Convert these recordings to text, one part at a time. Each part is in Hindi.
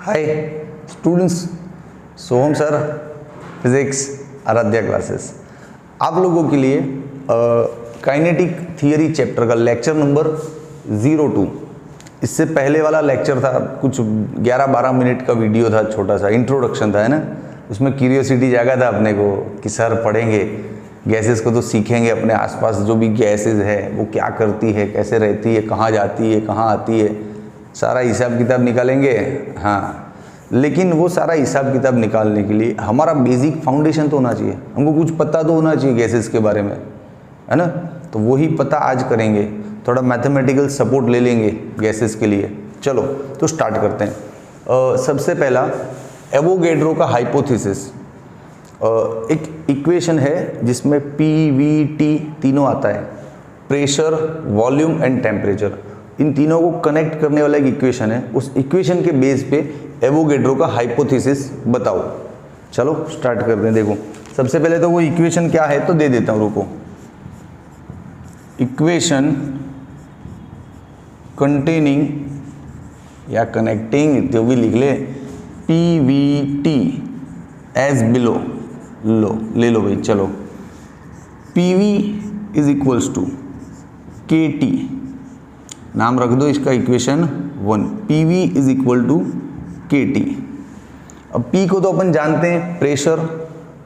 हाय स्टूडेंट्स, सोहम सर, फिजिक्स आराध्या क्लासेस आप लोगों के लिए काइनेटिक थियरी चैप्टर का लेक्चर नंबर 02। इससे पहले वाला लेक्चर था कुछ 11-12 मिनट का वीडियो था, छोटा सा इंट्रोडक्शन था, है ना। उसमें क्यूरियोसिटी जागा था अपने को कि सर पढ़ेंगे गैसेस को तो सीखेंगे, अपने आसपास जो भी गैसेस है वो क्या करती है, कैसे रहती है, कहाँ जाती है, कहाँ आती है, सारा हिसाब किताब निकालेंगे। हाँ, लेकिन वो सारा हिसाब किताब निकालने के लिए हमारा बेसिक फाउंडेशन तो होना चाहिए, हमको कुछ पता तो होना चाहिए गैसेस के बारे में, है ना। तो वही पता आज करेंगे, थोड़ा मैथमेटिकल सपोर्ट ले लेंगे गैसेस के लिए। चलो तो स्टार्ट करते हैं। सबसे पहला एवोगैड्रो का हाइपोथेसिस। एक इक्वेशन है जिसमें PVT तीनों आता है, प्रेशर, वॉल्यूम एंड टेम्परेचर। इन तीनों को कनेक्ट करने वाला एक इक्वेशन है। उस इक्वेशन के बेस पे एवोगैड्रो का हाइपोथेसिस बताओ। चलो स्टार्ट करते हैं। देखो सबसे पहले तो वो इक्वेशन क्या है तो दे देता हूँ, रुको। इक्वेशन कंटेनिंग या कनेक्टिंग जो भी लिख ले, PVT एज बिलो, लो ले लो भाई। चलो PV is equals to KT, नाम रख दो इसका equation 1। PV is equal to KT। अब P को तो अपन जानते हैं प्रेशर,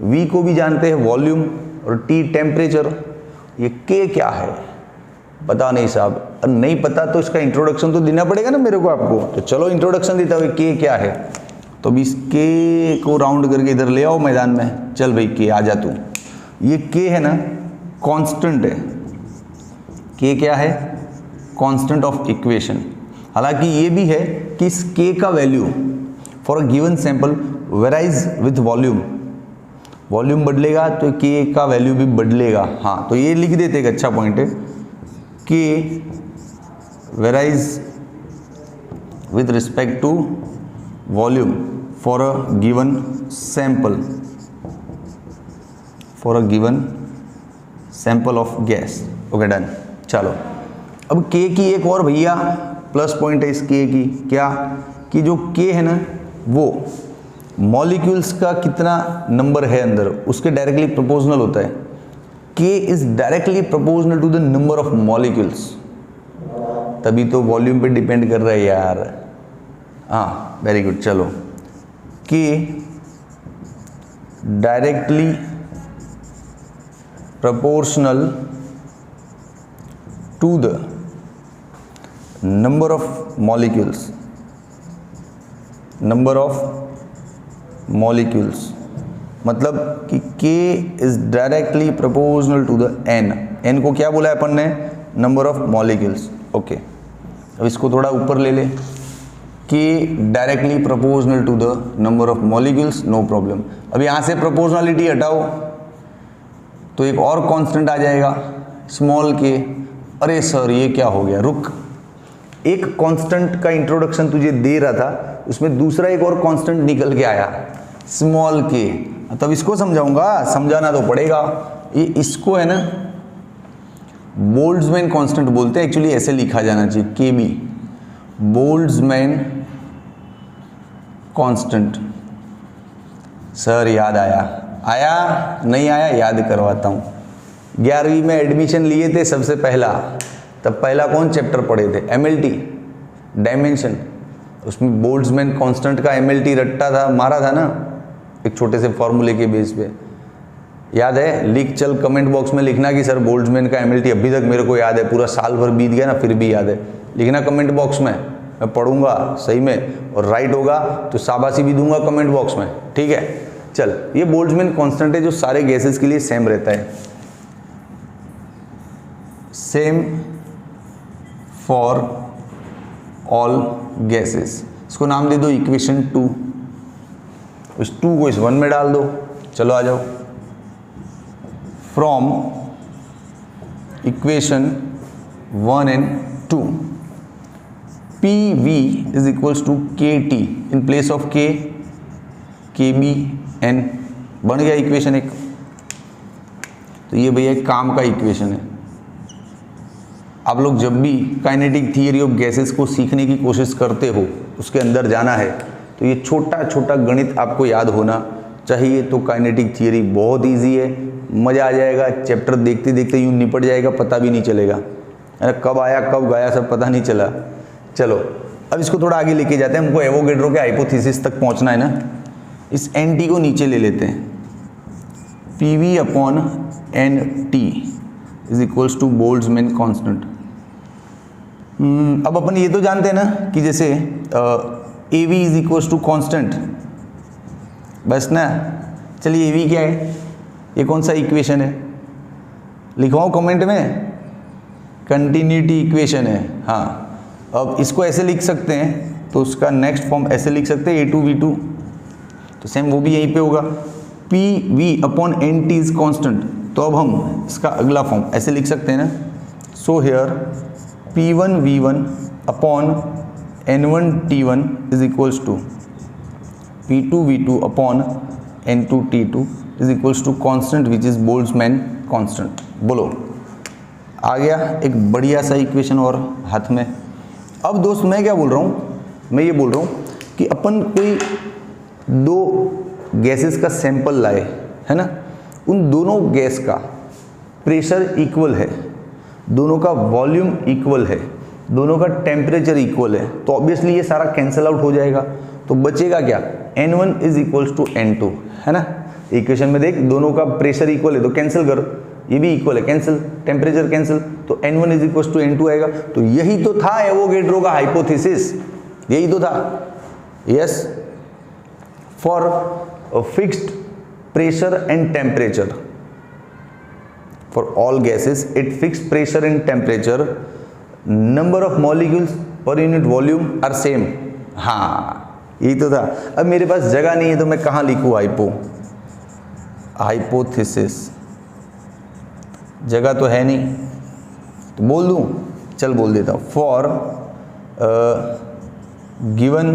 V को भी जानते हैं वॉल्यूम, और T टेम्परेचर। ये K क्या है पता नहीं साहब, और नहीं पता तो इसका इंट्रोडक्शन तो देना पड़ेगा ना मेरे को आपको। तो चलो इंट्रोडक्शन देता हूँ K क्या है। तो अभी इस K को राउंड करके इधर ले आओ मैदान में। चल भाई K आ जा तू। ये K है ना, कांस्टेंट है। K क्या है? Constant of equation. हालांकि ये भी है कि इस K का value for a given sample varies with volume. Volume बढ़लेगा तो K का वैल्यू भी बढ़लेगा। हाँ, तो ये लिख देते, एक अच्छा पॉइंट है। K varies with respect to volume for a given sample, for a given sample of gas. Okay done. चलो अब K की एक और भैया प्लस पॉइंट है इस K की, क्या कि जो K है ना वो मॉलिक्यूल्स का कितना नंबर है अंदर उसके डायरेक्टली प्रोपोर्शनल होता है। K is directly proportional to the number of molecules, तभी तो वॉल्यूम पे डिपेंड कर रहा है यार। हाँ वेरी गुड। चलो K directly proportional to the number of molecules, number of molecules मतलब कि K is directly proportional to the N को क्या बोला है अपन ने? number of molecules। ओके, अब इसको थोड़ा ऊपर ले ले। K directly proportional to the number of molecules, no problem। अब यहाँ से proportionality हटाओ तो एक और कांस्टेंट आ जाएगा, स्मॉल k। अरे सर ये क्या हो गया, रुक। एक कांस्टेंट का इंट्रोडक्शन तुझे दे रहा था, उसमें दूसरा एक और कांस्टेंट निकल के आया, स्मॉल के। तब इसको समझाऊंगा, समझाना तो पड़ेगा। ये इसको है ना बोल्ट्जमैन कांस्टेंट बोलते हैं, एक्चुअली ऐसे लिखा जाना चाहिए KB, बोल्ट्जमैन कांस्टेंट। सर याद आया? आया नहीं आया? याद करवाता हूँ। 11वीं में एडमिशन लिए थे सबसे पहला, तब पहला कौन चैप्टर पढ़े थे? MLT dimension. उसमें बोल्ट्जमैन कांस्टेंट का MLT रट्टा था, मारा था ना एक छोटे से फॉर्मूले के बेस पे। याद है? लिख चल कमेंट बॉक्स में लिखना कि सर बोल्ट्जमैन का MLT अभी तक मेरे को याद है, पूरा साल भर बीत गया ना फिर भी याद है। लिखना कमेंट बॉक्स में, मैं पढ़ूंगा सही में, और राइट होगा तो शाबाशी भी दूंगा कमेंट बॉक्स में, ठीक है। चल, ये बोल्ट्जमैन कांस्टेंट है जो सारे गैसेस के लिए सेम रहता है, सेम फॉर ऑल गैसेस। इसको नाम दे दो इक्वेशन 2। इस 2 को इस 1 में डाल दो। चलो आ जाओ। From equation 1 and 2 PV is equals to KT in place of K, KB N। बन गया इक्वेशन एक। तो ये भैया एक काम का इक्वेशन है। आप लोग जब भी काइनेटिक थियरी ऑफ गैसेस को सीखने की कोशिश करते हो, उसके अंदर जाना है तो ये छोटा छोटा गणित आपको याद होना चाहिए। तो काइनेटिक थियरी बहुत इजी है, मज़ा आ जाएगा, चैप्टर देखते देखते यूँ निपट जाएगा, पता भी नहीं चलेगा, है ना, कब आया कब गया सब पता नहीं चला। चलो अब इसको थोड़ा आगे लेके जाते हैं, हमको एवोगैड्रो के हाइपोथेसिस तक पहुंचना है ना। इस एन टी को नीचे ले लेते हैं, P V upon N T is equals to Boltzmann constant. अब अपन ये तो जानते हैं ना कि जैसे A V is equals to constant, बस ना। चलिए ए वी क्या है, ये कौन सा इक्वेशन है, लिखवाऊँ कमेंट में, कंटिन्यूटी इक्वेशन है। हाँ, अब इसको ऐसे लिख सकते हैं, तो उसका नेक्स्ट फॉर्म ऐसे लिख सकते हैं A2V2, तो सेम वो भी यहीं पे होगा, P V upon N T is constant. तो अब हम इसका अगला फॉर्म ऐसे लिख सकते हैं ना, so here P1V1 upon N1T1 is equals to P2V2 upon N2T2 is equals to constant which is Boltzmann constant. बोलो, आ गया एक बढ़िया सा इक्वेशन और हाथ में। अब दोस्त मैं क्या बोल रहा हूँ, मैं ये बोल रहा हूँ कि अपन कोई दो गैसेस का सैंपल लाए, है ना, उन दोनों गैस का प्रेशर इक्वल है, दोनों का वॉल्यूम इक्वल है, दोनों का टेम्परेचर इक्वल है, तो ऑब्वियसली ये सारा कैंसिल आउट हो जाएगा। तो बचेगा क्या, N1 is equals to N2, है ना। इक्वेशन में देख, दोनों का प्रेशर इक्वल है तो कैंसिल कर, ये भी इक्वल है, कैंसिल, टेम्परेचर कैंसिल, तो N1 is equals to N2 आएगा। तो यही तो था एवोगैड्रो का हाइपोथेसिस, यही तो था। Yes, for fixed pressure and temperature, for all gases at fixed pressure and temperature number of molecules per unit volume are same। हाँ, यही तो था। अब मेरे पास जगह नहीं है तो मैं कहाँ लिखूँ हाइपोथेसिस, जगह तो है नहीं, तो बोल दूँ, चल बोल देता हूँ, for given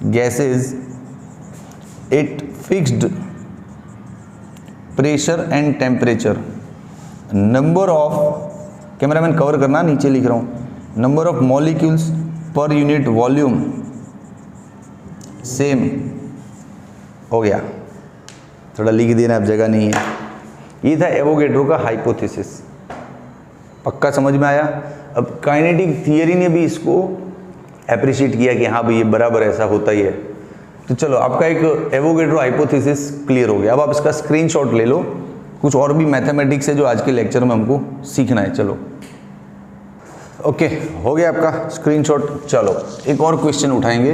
gases at fixed pressure and temperature number of, cameraman cover करना, नीचे लिख रहा हूँ, number of molecules per unit volume same. हो गया, थोड़ा लिख देना, अब जगह नहीं है। ये था एवोगैड्रो का हाइपोथेसिस, पक्का समझ में आया। अब काइनेटिक थियरी ने भी इसको अप्रिशिएट किया कि हाँ भाई ये बराबर ऐसा होता ही है। तो चलो, आपका एक एवोगैड्रो हाइपोथेसिस क्लियर हो गया। अब आप इसका स्क्रीनशॉट ले लो, कुछ और भी मैथमेटिक्स है जो आज के लेक्चर में हमको सीखना है। चलो ओके, हो गया आपका स्क्रीनशॉट। चलो एक और क्वेश्चन उठाएंगे।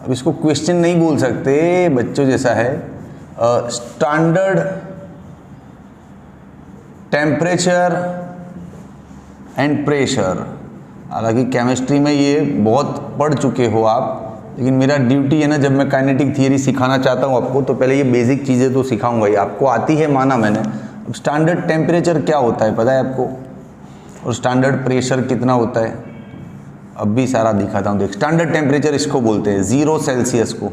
अब इसको क्वेश्चन नहीं बोल सकते, बच्चों जैसा है, स्टैंडर्ड टेम्परेचर एंड प्रेशर। हालांकि केमिस्ट्री में ये बहुत पढ़ चुके हो आप, लेकिन मेरा ड्यूटी है ना, जब मैं काइनेटिक थियरी सिखाना चाहता हूँ आपको, तो पहले ये बेसिक चीज़ें तो सिखाऊंगा ही, आपको आती है माना मैंने। अब स्टैंडर्ड टेम्परेचर क्या होता है पता है आपको, और स्टैंडर्ड प्रेशर कितना होता है, अब भी सारा दिखाता हूँ। देख, स्टैंडर्ड टेम्परेचर इसको बोलते हैं 0 सेल्सियस को,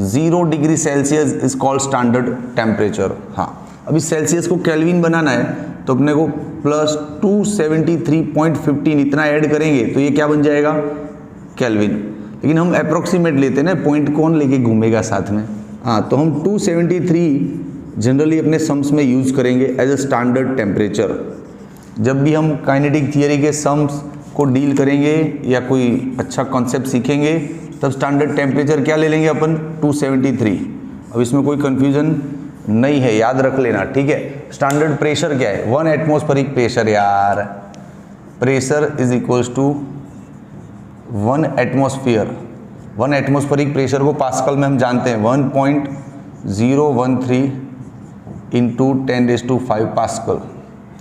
0 degree Celsius is called standard temperature. हाँ, अभी सेल्सियस को केल्विन बनाना है तो अपने को प्लस 273.15 इतना ऐड करेंगे तो ये क्या बन जाएगा, केल्विन। लेकिन हम अप्रोक्सीमेट लेते हैं ना, पॉइंट कौन लेके घूमेगा साथ में। हाँ, तो हम 273 जनरली अपने सम्स में यूज़ करेंगे एज अ स्टैंडर्ड टेम्परेचर। जब भी हम काइनेटिक थियरी के सम्स को डील करेंगे या कोई अच्छा कॉन्सेप्ट सीखेंगे, तब स्टैंडर्ड टेम्परेचर क्या ले लेंगे अपन, 273। अब इसमें कोई कन्फ्यूज़न नहीं है, याद रख लेना, ठीक है। स्टैंडर्ड प्रेशर क्या है, 1 एटमॉस्फेरिक प्रेशर यार, pressure is equals to 1 atmosphere. 1 atmospheric pressure को पास्कल में हम जानते हैं 1.013 इंटू 10⁵ पास्कल।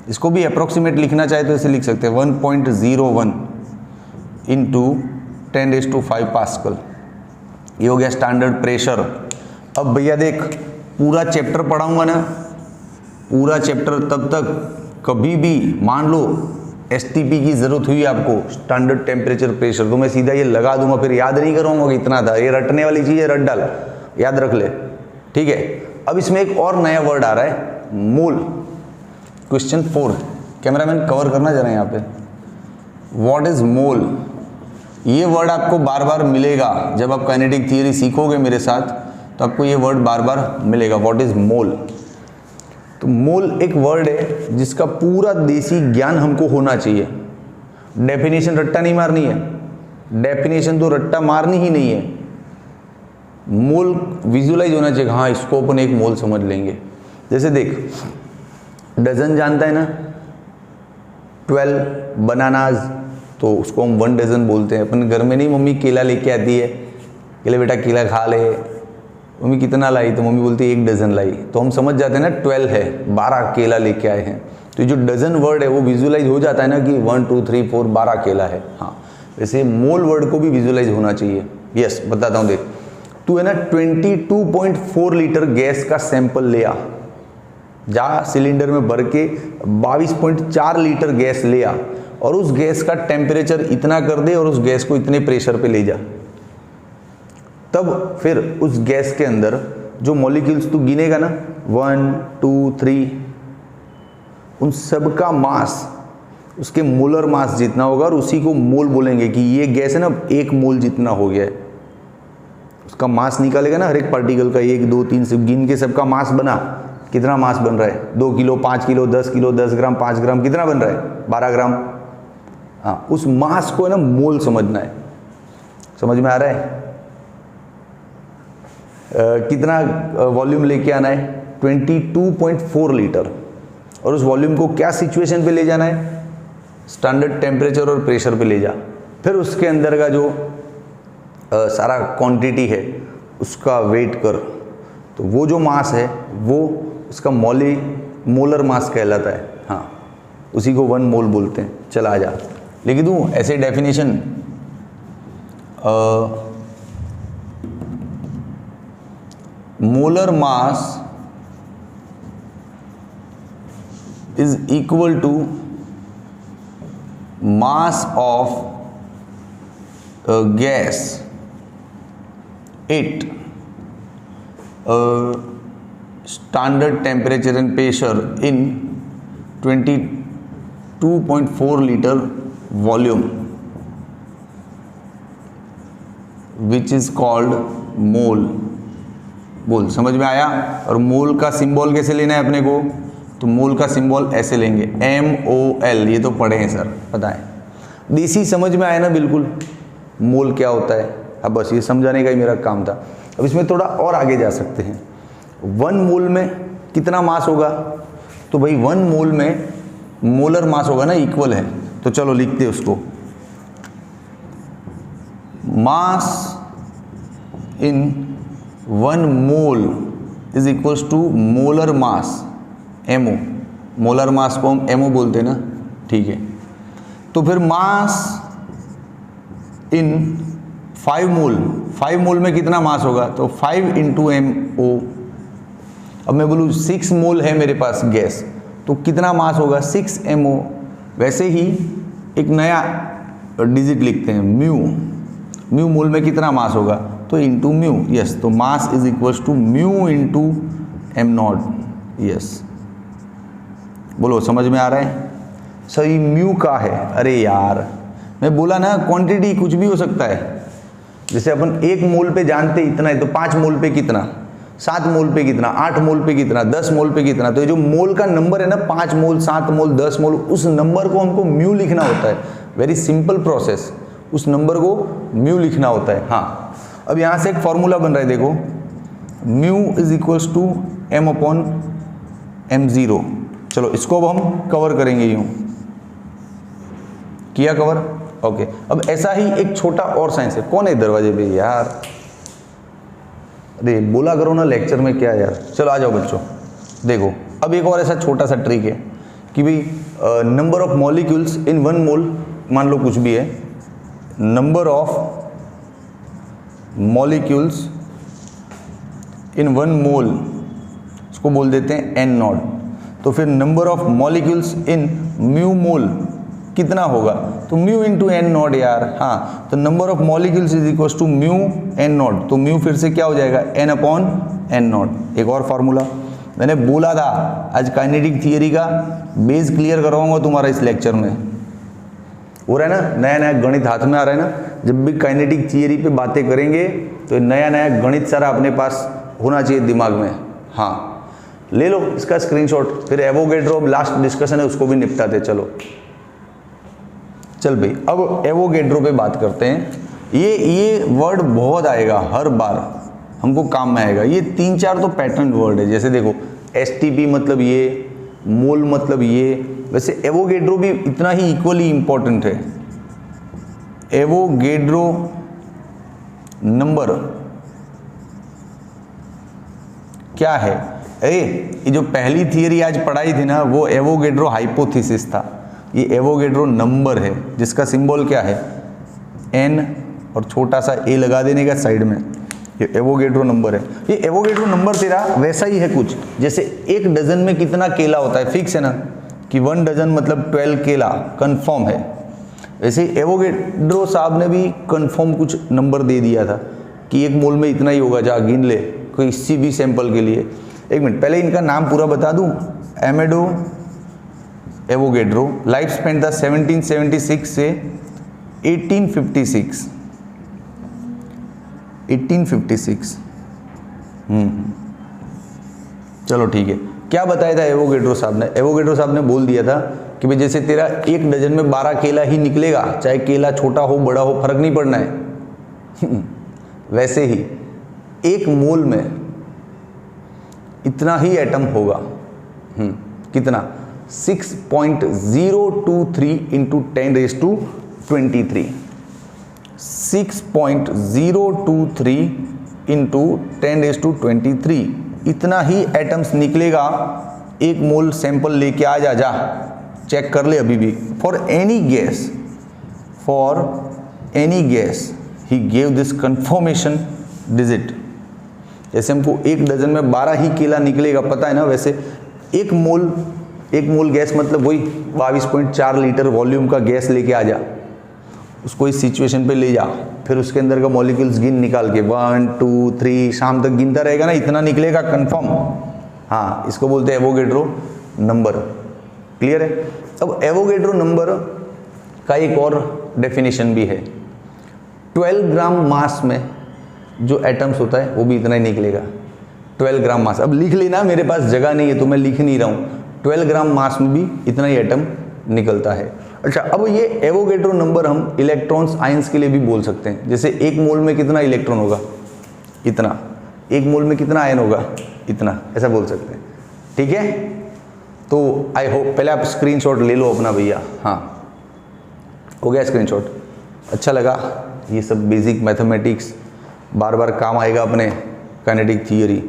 इसको भी अप्रोक्सीमेट लिखना चाहे तो इसे लिख सकते हैं 1.01 इंटू 10⁵ पास्कल। ये हो गया स्टैंडर्ड प्रेशर। अब भैया देख, पूरा चैप्टर पढ़ाऊंगा ना, पूरा चैप्टर, तब तक कभी भी मान लो एसटीपी की ज़रूरत हुई आपको, स्टैंडर्ड टेम्परेचर प्रेशर, तो मैं सीधा ये लगा दूंगा, फिर याद नहीं करूँगा कि इतना था। ये रटने वाली चीज़ है, रट डाल, याद रख ले, ठीक है। अब इसमें एक और नया वर्ड आ रहा है, मोल। क्वेश्चन 4, कैमरामैन कवर करना जरा यहाँ पे, व्हाट इज मोल। ये वर्ड आपको बार बार मिलेगा जब आप काइनेटिक थियरी सीखोगे मेरे साथ, तो आपको ये वर्ड बार बार मिलेगा। What is mole? तो मोल एक वर्ड है जिसका पूरा देसी ज्ञान हमको होना चाहिए। डेफिनेशन रट्टा नहीं मारनी है, डेफिनेशन तो रट्टा मारनी ही नहीं है। मोल विजुअलाइज होना चाहिए, हाँ इसको अपन एक मोल समझ लेंगे। जैसे देख, डजन जानता है ना, 12 बनानाज, तो उसको हम 1 डजन बोलते हैं। अपन घर में नहीं मम्मी केला लेके आती है, केले बेटा केला खा ले, मम्मी कितना लाई, तो मम्मी बोलती है 1 डजन लाई, तो हम समझ जाते हैं ना 12 है, 12 केला लेके आए हैं। तो जो डजन वर्ड है वो विजुअलाइज हो जाता है ना कि 1 2 3 4 12 केला है। हाँ, वैसे मोल वर्ड को भी विजुअलाइज होना चाहिए। यस, बताता हूँ, देख तू है ना 22.4 लीटर गैस का सैंपल ले आ, जा सिलेंडर में भर के 22.4 लीटर गैस ले आ, और उस गैस का टेम्परेचर इतना कर दे और उस गैस को इतने प्रेशर पे ले जा। तब फिर उस गैस के अंदर जो मॉलिक्यूल्स तू गिनेगा ना 1 2 3, उन सब का मास उसके मोलर मास जितना होगा, और उसी को मोल बोलेंगे कि ये गैस है ना 1 मोल जितना हो गया है। उसका मास निकालेगा ना हर एक पार्टिकल का, 1 2 3 से गिन के सबका मास बना, कितना मास बन रहा है, 2 किलो 5 किलो 10 किलो 10 ग्राम 5 ग्राम, कितना बन रहा है 12 ग्राम। हाँ, उस मास को है ना मोल समझना है। समझ में आ रहा है? कितना वॉल्यूम लेके आना है, 22.4 लीटर, और उस वॉल्यूम को क्या सिचुएशन पे ले जाना है, स्टैंडर्ड टेम्परेचर और प्रेशर पे ले जा। फिर उसके अंदर का जो सारा क्वांटिटी है उसका वेट कर, तो वो जो मास है वो उसका मोलर मास कहलाता है। हाँ, उसी को 1 मोल बोलते हैं। चल आ जा, लिख दूँ ऐसे definition. Molar mass is equal to mass of a gas at standard temperature and pressure in 22.4 liter volume, which is called mole। बोल, समझ में आया? और मोल का सिंबल कैसे लेना है अपने को, तो मोल का सिंबल ऐसे लेंगे MOL। ये तो पढ़े हैं सर, पता है, देसी समझ में आया ना बिल्कुल, मोल क्या होता है। अब बस ये समझाने का ही मेरा काम था। अब इसमें थोड़ा और आगे जा सकते हैं। 1 मोल में कितना मास होगा, तो भाई 1 मोल में मोलर मास होगा ना, इक्वल है, तो चलो लिखते हैं उसको। Mass in 1 mole is equals to molar mass MO। Molar mass को हम MO बोलते हैं ना, ठीक है। तो फिर मास इन 5 मोल, 5 मोल में कितना मास होगा, तो 5 × MO। अब मैं बोलूँ 6 मोल है मेरे पास गैस, तो कितना मास होगा 6 MO। वैसे ही एक नया डिजिट लिखते हैं म्यू मोल में कितना मास होगा, तो इंटू म्यू। यस, तो mass is equals to mu × M0। Yes, बोलो समझ में आ रहा है? सही म्यू का है। अरे यार, मैं बोला ना क्वांटिटी कुछ भी हो सकता है। जैसे अपन 1 मोल पे जानते इतना है, तो 5 मोल पे कितना, 7 मोल पे कितना, 8 मोल पे कितना, 10 मोल पे कितना। तो ये जो मोल का नंबर है ना, 5 मोल 7 मोल 10 मोल, उस नंबर को हमको म्यू लिखना होता है। वेरी सिंपल प्रोसेस, उस नंबर को म्यू लिखना होता है। हाँ, अब यहाँ से एक फॉर्मूला बन रहा है, देखो mu is equals to M/M0। चलो इसको अब हम कवर करेंगे, यूं किया कवर। ओके, अब ऐसा ही एक छोटा और साइंस है। कौन है दरवाजे पे यार? अरे बोला करो ना लेक्चर में, क्या यार। चलो आ जाओ बच्चों, देखो अब एक और ऐसा छोटा सा ट्रिक है कि भाई number of molecules in 1 mole, मान लो कुछ भी है, number of molecules in 1 mole, इसको बोल देते हैं N0। तो फिर number of molecules in mu mole कितना होगा, तो म्यू × N0 यार। हाँ, तो number of molecules is equals to mu N0। तो म्यू फिर से क्या हो जाएगा, N/N0। एक और फार्मूला मैंने बोला था, आज काइनेटिक थियरी का बेस क्लियर करवाऊंगा तुम्हारा इस लेक्चर में। हो रहा है ना, नया नया गणित हाथ में आ रहा है ना। जब भी काइनेटिक थियरी पे बातें करेंगे तो नया नया गणित सारा अपने पास होना चाहिए दिमाग में। हाँ, ले लो इसका स्क्रीनशॉट, फिर एवोगैड्रो लास्ट डिस्कशन है उसको भी निपटाते। चलो चल भाई, अब एवोगैड्रो पे बात करते हैं। ये वर्ड बहुत आएगा, हर बार हमको काम में आएगा। ये 3-4 तो पैटर्न वर्ड है, जैसे देखो एसटीपी मतलब ये, मोल मतलब ये। वैसे एवोगैड्रो भी इतना ही इक्वली इंपॉर्टेंट है। एवोगैड्रो नंबर क्या है? ये जो पहली थियरी आज पढ़ाई थी ना, वो एवोगैड्रो हाइपोथेसिस था। ये एवोगैड्रो नंबर है जिसका सिंबल क्या है? एन, और छोटा सा ए लगा देने का साइड में। ये एवोगैड्रो नंबर है। ये एवोगैड्रो नंबर तेरा वैसा ही है कुछ, जैसे एक डजन में कितना केला होता है, फिक्स है ना कि 1 डजन मतलब 12 केला कंफर्म है। वैसे एवोगैड्रो साहब ने भी कंफर्म कुछ नंबर दे दिया था कि 1 मोल में इतना ही होगा, जा गिन ले किसी भी सैंपल के लिए। एक मिनट, पहले इनका नाम पूरा बता दूं। एमेडो एवोगैड्रो, लाइफ स्पेन था 1776 से 1856। चलो ठीक है। क्या बताया था एवोगैड्रो साहब ने? एवोगैड्रो साहब ने बोल दिया था कि भाई जैसे तेरा 1 डजन में 12 केला ही निकलेगा, चाहे केला छोटा हो बड़ा हो फर्क नहीं पड़ना है। वैसे ही 1 मोल में इतना ही एटम होगा। कितना? 6.023 इंटू 10⁻23। 6.023 इंटू 10⁻23 इतना ही एटम्स निकलेगा। 1 मोल सैंपल लेके आ जा चेक कर ले अभी भी। For any gas he gave this confirmation digit. जैसे हमको 1 डजन में 12 ही केला निकलेगा पता है ना, वैसे 1 मोल गैस मतलब वही 22.4 लीटर वॉल्यूम का गैस लेके आ जा, उसको इस सिचुएशन पे ले जा, फिर उसके अंदर का मॉलिक्यूल्स गिन निकाल के 1 2 3 शाम तक गिनता रहेगा ना, इतना निकलेगा कंफर्म। हाँ, इसको बोलते हैं एवोगैड्रो नंबर। क्लियर है? अब एवोगैड्रो नंबर का एक और डेफिनेशन भी है। 12 ग्राम मास में जो एटम्स होता है वो भी इतना ही निकलेगा। 12 ग्राम मास, अब लिख लेना, मेरे पास जगह नहीं है तो मैं लिख नहीं रहा हूँ। 12 ग्राम मास में भी इतना ही एटम निकलता है। अच्छा, अब ये एवोगैड्रो नंबर हम इलेक्ट्रॉन्स आयंस के लिए भी बोल सकते हैं। जैसे 1 मोल में कितना इलेक्ट्रॉन होगा? इतना। 1 मोल में कितना आयन होगा? इतना। ऐसा बोल सकते हैं। ठीक है, तो आई होप पहले आप स्क्रीनशॉट ले लो अपना भैया। हाँ, हो गया स्क्रीनशॉट? अच्छा लगा? ये सब बेसिक मैथमेटिक्स बार बार काम आएगा अपने काइनेटिक थियरी।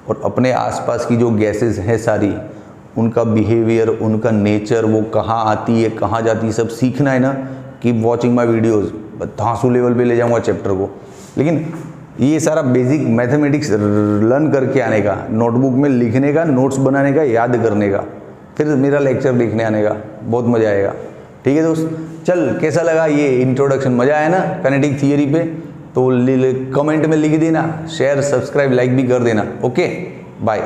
और अपने आसपास की जो गैसेस हैं सारी, उनका बिहेवियर, उनका नेचर, वो कहाँ आती है कहाँ जाती है, सब सीखना है ना। Keep watching my videos. धांसू लेवल पे ले जाऊँगा चैप्टर को, लेकिन ये सारा बेसिक मैथमेटिक्स लर्न करके आने का, नोटबुक में लिखने का, नोट्स बनाने का, याद करने का, फिर मेरा लेक्चर देखने आने का, बहुत मज़ा आएगा। ठीक है दोस्त, चल कैसा लगा ये इंट्रोडक्शन? मज़ा आया ना काइनेटिक थियरी पे? तो कमेंट में लिख देना, शेयर सब्सक्राइब लाइक भी कर देना। Okay, bye.